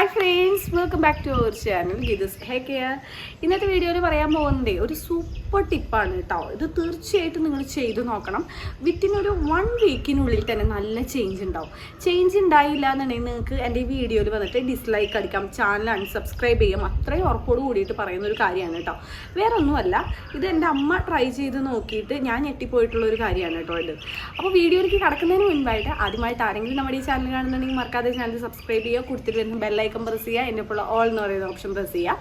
Hi friends, welcome back to our channel Geetha's hair care. ഇന്നത്തെ വീഡിയോയിൽ പറയാൻ പോകുന്നത് ഒരു സൂപ്പർ ടിപ്പാണ് കേട്ടോ. ഇത് തീർച്ചയായിട്ടും നിങ്ങൾ ചെയ്ത് നോക്കണം. വിത്തിൻ ഒരു 1 വീക്കിനുള്ളിൽ തന്നെ നല്ല ചേഞ്ച് ഉണ്ടാവും. ചേഞ്ച് ഉണ്ടായില്ല എന്നുണ്ടെങ്കിൽ നിങ്ങൾക്ക് എൻ്റെ ഈ വീഡിയോയിൽ വന്നിട്ട് ഡിസ്ലൈക്ക് അടിക്കാം, ചാനൽ അൺസബ്സ്ക്രൈബ് ചെയ്യാം. അത്രയും ഉറപ്പോട് കൂടിയിട്ട് പറയുന്ന ഒരു കാര്യമാണ് കേട്ടോ. വേറെ ഒന്നുമല്ല, ഇത് എൻ്റെ അമ്മ ട്രൈ ചെയ്ത് നോക്കിയിട്ട് ഞാൻ ഞെട്ടിപ്പോയിട്ടുള്ള ഒരു കാര്യമാണ് കേട്ടോ ഇത്. അപ്പോൾ വീഡിയോയിലേക്ക് കടക്കുന്നതിന് മുൻപായിട്ട് ആദ്യമായിട്ട് ആരെങ്കിലും നമ്മുടെ ഈ ചാനൽ കാണുന്നുണ്ടെങ്കിൽ മറക്കാതെ ചാനൽ സബ്സ്ക്രൈബ് ചെയ്യുക, കൊടുത്തിട്ട് വരുന്ന ബെല്ലൈക്കൺ പ്രസ് ചെയ്യുക, എൻ്റെ ഇപ്പോൾ ഓൾ എന്ന് പറയുന്ന ഓപ്ഷൻ പ്രസ് ചെയ്യുക.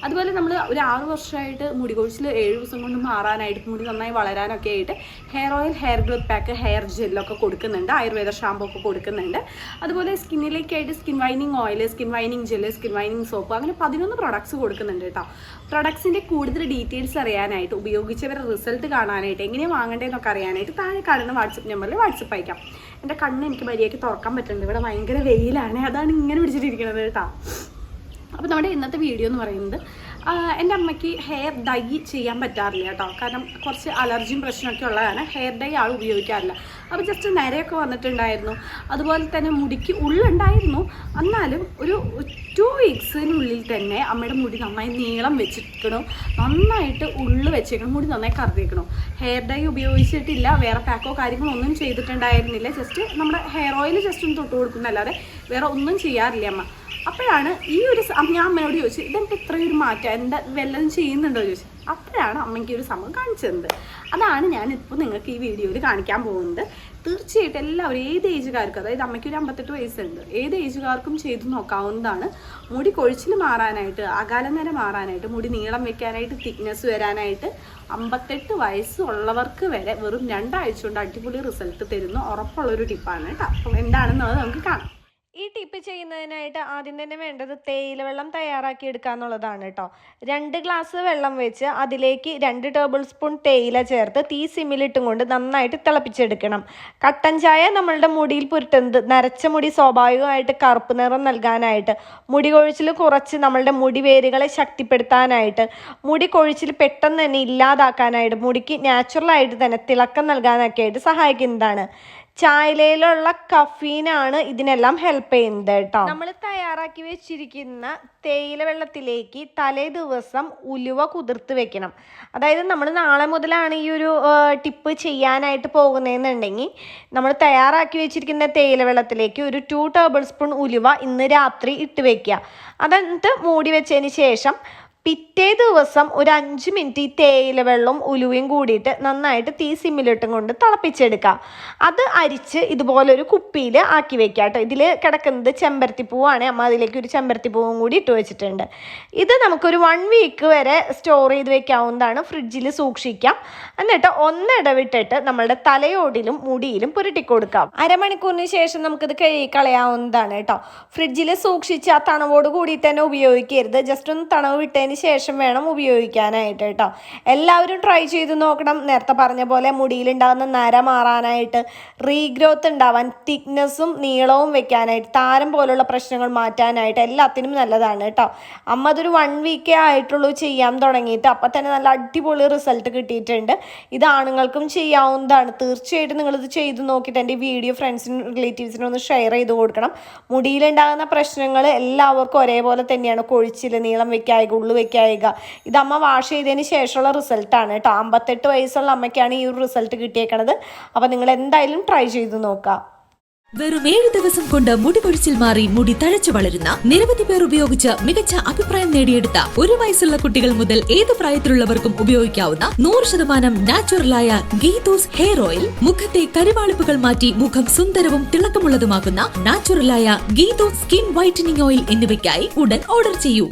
അതുപോലെ നമ്മൾ ഒരു 6 വർഷമായിട്ട് മുടി കൊഴിച്ചിൽ 7 ദിവസം കൊണ്ട് മാറാനായിട്ട്, മുടി നന്നായി വളരാനൊക്കെ ആയിട്ട് hair oil, hair growth pack, hair ജെല്ലൊക്കെ കൊടുക്കുന്നുണ്ട്. ആയുർവേദ ഷാമ്പൂ ഒക്കെ കൊടുക്കുന്നുണ്ട്. അതുപോലെ സ്കിന്നിലേക്കായിട്ട് skin വൈനിങ് oil, skin വൈനിങ് gel, skin വൈനിങ് soap, അങ്ങനെ 11 പ്രൊഡക്ട്സ് കൊടുക്കുന്നുണ്ട് കേട്ടോ. പ്രൊഡക്ട്സിൻ്റെ കൂടുതൽ ഡീറ്റെയിൽസ് അറിയാനായിട്ട്, ഉപയോഗിച്ചവരുടെ റിസൾട്ട് കാണാനായിട്ട്, എങ്ങനെയാണ് വാങ്ങേണ്ടതെന്നൊക്കെ അറിയാനായിട്ട് താഴെ കാണുന്ന വാട്സപ്പ് നമ്പറിൽ വാട്സപ്പ് അയക്കാം. എൻ്റെ കണ്ണ് എനിക്ക് മര്യാദയ്ക്ക് തുറക്കാൻ പറ്റുന്നുണ്ട്, ഇവിടെ ഭയങ്കര വെയിലാണ്, അതാണ് ഇങ്ങനെ പിടിച്ചിട്ടിരിക്കുന്നത് കേട്ടോ. അപ്പോൾ നമ്മുടെ ഇന്നത്തെ വീഡിയോ എന്ന് പറയുന്നത്, എൻ്റെ അമ്മയ്ക്ക് ഹെയർ ഡൈ ചെയ്യാൻ പറ്റാറില്ല കേട്ടോ. കാരണം കുറച്ച് അലർജിയും പ്രശ്നമൊക്കെ ഉള്ളതാണ്. ഹെയർ ഡൈ ആൾ ഉപയോഗിക്കാറില്ല. അപ്പോൾ ജസ്റ്റ് നിരയൊക്കെ വന്നിട്ടുണ്ടായിരുന്നു. അതുപോലെ തന്നെ മുടിക്ക് ഉള്ളുണ്ടായിരുന്നു. എന്നാലും ഒരു 2 വീക്സിനുള്ളിൽ തന്നെ അമ്മയുടെ മുടി നന്നായി നീളം വെച്ചിരിക്കണം, നന്നായിട്ട് ഉള്ളു വെച്ചേക്കണം, മുടി നന്നായി കറുത്തിരിക്കണം. ഹെയർ ഡൈ ഉപയോഗിച്ചിട്ടില്ല, വേറെ പാക്കോ കാര്യങ്ങളോ ഒന്നും ചെയ്തിട്ടുണ്ടായിരുന്നില്ല. ജസ്റ്റ് നമ്മുടെ ഹെയർ ഓയിൽ ജസ്റ്റ് ഒന്ന് തൊട്ട് കൊടുക്കുന്നല്ലാതെ വേറെ ഒന്നും ചെയ്യാറില്ല അമ്മ. അപ്പോഴാണ് ഈ ഒരു ഞാൻ അമ്മയോട് ചോദിച്ചു, ഇതെനിക്ക് ഇത്രയൊരു മാറ്റം, എന്താ വല്ലതും ചെയ്യുന്നുണ്ടോ ചോദിച്ചു. അപ്പോഴാണ് അമ്മയ്ക്ക് ഒരു സംഭവം കാണിച്ചത്. അതാണ് ഞാനിപ്പോൾ നിങ്ങൾക്ക് ഈ വീഡിയോയിൽ കാണിക്കാൻ പോകുന്നത്. തീർച്ചയായിട്ടും എല്ലാവരും, ഏത് ഏജുകാർക്കും, അതായത് അമ്മയ്ക്ക് ഒരു 58 വയസ്സുണ്ട്, ഏത് ഏജുകാർക്കും ചെയ്ത് നോക്കാവുന്നതാണ്. മുടി കൊഴിച്ചിൽ മാറാനായിട്ട്, അകാലനര മാറാനായിട്ട്, മുടി നീളം വെക്കാനായിട്ട്, തിക്നെസ് വരാനായിട്ട് 58 വയസ്സുള്ളവർക്ക് വരെ വെറും 2 ആഴ്ച കൊണ്ട് അടിപൊളി റിസൾട്ട് തരുന്ന ഉറപ്പുള്ളൊരു ടിപ്പാണ് കേട്ടോ. അപ്പം എന്താണെന്നുള്ളത് നമുക്ക് കാണാം. ഈ ടിപ്പ് ചെയ്യുന്നതിനായിട്ട് ആദ്യം തന്നെ വേണ്ടത് തേയില വെള്ളം തയ്യാറാക്കി എടുക്കുക എന്നുള്ളതാണ് കേട്ടോ. 2 ഗ്ലാസ് വെള്ളം വെച്ച് അതിലേക്ക് 2 ടേബിൾ സ്പൂൺ തേയില ചേർത്ത് തീ സിമ്മിലിട്ടും കൊണ്ട് നന്നായിട്ട് തിളപ്പിച്ചെടുക്കണം. കട്ടൻ ചായ നമ്മളുടെ മുടിയിൽ പുരട്ടുന്നത് നരച്ച മുടി സ്വാഭാവികമായിട്ട് കറുപ്പ് നിറം നൽകാനായിട്ട്, മുടി കൊഴിച്ചിൽ കുറച്ച് നമ്മളുടെ മുടി വേരുകളെ ശക്തിപ്പെടുത്താനായിട്ട്, മുടി കൊഴിച്ചിൽ പെട്ടെന്ന് തന്നെ ഇല്ലാതാക്കാനായിട്ട്, മുടിക്ക് നാച്ചുറലായിട്ട് തന്നെ തിളക്കം നൽകാനൊക്കെ ആയിട്ട് സഹായിക്കുന്നതാണ്. ചായയിലുള്ള കഫീനാണ് ഇതിനെല്ലാം ഹെൽപ്പ് ചെയ്യുന്നത് കേട്ടോ. നമ്മൾ തയ്യാറാക്കി വെച്ചിരിക്കുന്ന തേയില വെള്ളത്തിലേക്ക് തലേ ദിവസം ഉലുവ കുതിർത്ത് വെക്കണം. അതായത് നമ്മൾ നാളെ മുതലാണ് ഈ ഒരു ടിപ്പ് ചെയ്യാനായിട്ട് പോകുന്നതെന്നുണ്ടെങ്കിൽ നമ്മൾ തയ്യാറാക്കി വെച്ചിരിക്കുന്ന തേയില വെള്ളത്തിലേക്ക് ഒരു 2 ടേബിൾ സ്പൂൺ ഉലുവ ഇന്ന് രാത്രി ഇട്ട് വെക്കുക. അതെന്നിട്ട് മൂടി വെച്ചതിന് ശേഷം പിറ്റേ ദിവസം ഒരു 5 മിനിറ്റ് ഈ തേയില വെള്ളവും ഉലുവയും കൂടിയിട്ട് നന്നായിട്ട് തീ സിമ്മിലിട്ടും കൊണ്ട് തിളപ്പിച്ചെടുക്കുക. അത് അരിച്ച് ഇതുപോലൊരു കുപ്പിയിൽ ആക്കി വെക്കുക കേട്ടോ. ഇതിൽ കിടക്കുന്നത് ചെമ്പരത്തിപ്പൂവാണ്. അമ്മ അതിലേക്ക് ഒരു ചെമ്പരത്തിപ്പൂവും കൂടി ഇട്ട് വെച്ചിട്ടുണ്ട്. ഇത് നമുക്കൊരു 1 വീക്ക് വരെ സ്റ്റോർ ചെയ്ത് വെക്കാവുന്നതാണ്. ഫ്രിഡ്ജിൽ സൂക്ഷിക്കാം. എന്നിട്ട് ഒന്നിടവിട്ടിട്ട് നമ്മളുടെ തലയോടിലും മുടിയിലും പുരട്ടിക്കൊടുക്കാം. അരമണിക്കൂറിന് ശേഷം നമുക്കിത് കഴുകി കളയാവുന്നതാണ് കേട്ടോ. ഫ്രിഡ്ജിൽ സൂക്ഷിച്ച് ആ തണവോട് കൂടി തന്നെ ഉപയോഗിക്കരുത്. ജസ്റ്റ് ഒന്ന് തണവ് വിട്ടതിന് ശേഷം വേണം ഉപയോഗിക്കാനായിട്ട് കേട്ടോ. എല്ലാവരും ട്രൈ ചെയ്ത് നോക്കണം. നേരത്തെ പറഞ്ഞ പോലെ മുടിയിലുണ്ടാകുന്ന നര മാറാനായിട്ട്, റീഗ്രോത്ത് ഉണ്ടാവാൻ, തിക്നെസ്സും നീളവും വെക്കാനായിട്ട്, താരം പോലുള്ള പ്രശ്നങ്ങൾ മാറ്റാനായിട്ട് എല്ലാത്തിനും നല്ലതാണ് കേട്ടോ. അമ്മ അതൊരു 1 വീക്കേ ആയിട്ടുള്ളൂ ചെയ്യാൻ തുടങ്ങിയിട്ട്. അപ്പം തന്നെ നല്ല അടിപൊളി റിസൾട്ട് കിട്ടിയിട്ടുണ്ട്. ഇത് ആണുങ്ങൾക്കും ചെയ്യാവുന്നതാണ്. തീർച്ചയായിട്ടും നിങ്ങളിത് ചെയ്ത് നോക്കിയിട്ട് എൻ്റെ വീഡിയോ ഫ്രണ്ട്സിനും റിലേറ്റീവ്സിനും ഒന്ന് ഷെയർ ചെയ്ത് കൊടുക്കണം. മുടിയിലുണ്ടാകുന്ന പ്രശ്നങ്ങൾ എല്ലാവർക്കും ഒരേപോലെ തന്നെയാണ്. കൊഴിച്ചിൽ, നീളം വെക്കായിക, ഉള്ളു വെക്കായിക. ഇത് അമ്മ വാഷ് ചെയ്തതിന് ശേഷമുള്ള റിസൾട്ടാണ് കേട്ടോ. 58 വയസ്സുള്ള അമ്മയ്ക്കാണ് ഈ ഒരു റിസൾട്ട് കിട്ടിയേക്കണത്. അപ്പോൾ നിങ്ങൾ എന്തായാലും ട്രൈ ചെയ്ത് നോക്കുക. വെറും 7 ദിവസം കൊണ്ട് മുടി കൊഴിച്ചിൽ മാറി മുടി തഴച്ചു വളരുന്ന നിരവധി പേർ ഉപയോഗിച്ച് മികച്ച അഭിപ്രായം നേടിയെടുത്ത 1 വയസ്സുള്ള കുട്ടികൾ മുതൽ ഏത് പ്രായത്തിലുള്ളവർക്കും ഉപയോഗിക്കാവുന്ന 100% നാച്ചുറലായ ഗീതൂസ് ഹെയർ ഓയിൽ, മുഖത്തെ കരിവാളിപ്പുകൾ മാറ്റി മുഖം സുന്ദരവും തിളക്കമുള്ളതുമാക്കുന്ന നാച്ചുറലായ ഗീതൂസ് സ്കിൻ വൈറ്റനിങ് ഓയിൽ എന്നിവയ്ക്കായി ഉടൻ ഓർഡർ ചെയ്യൂ.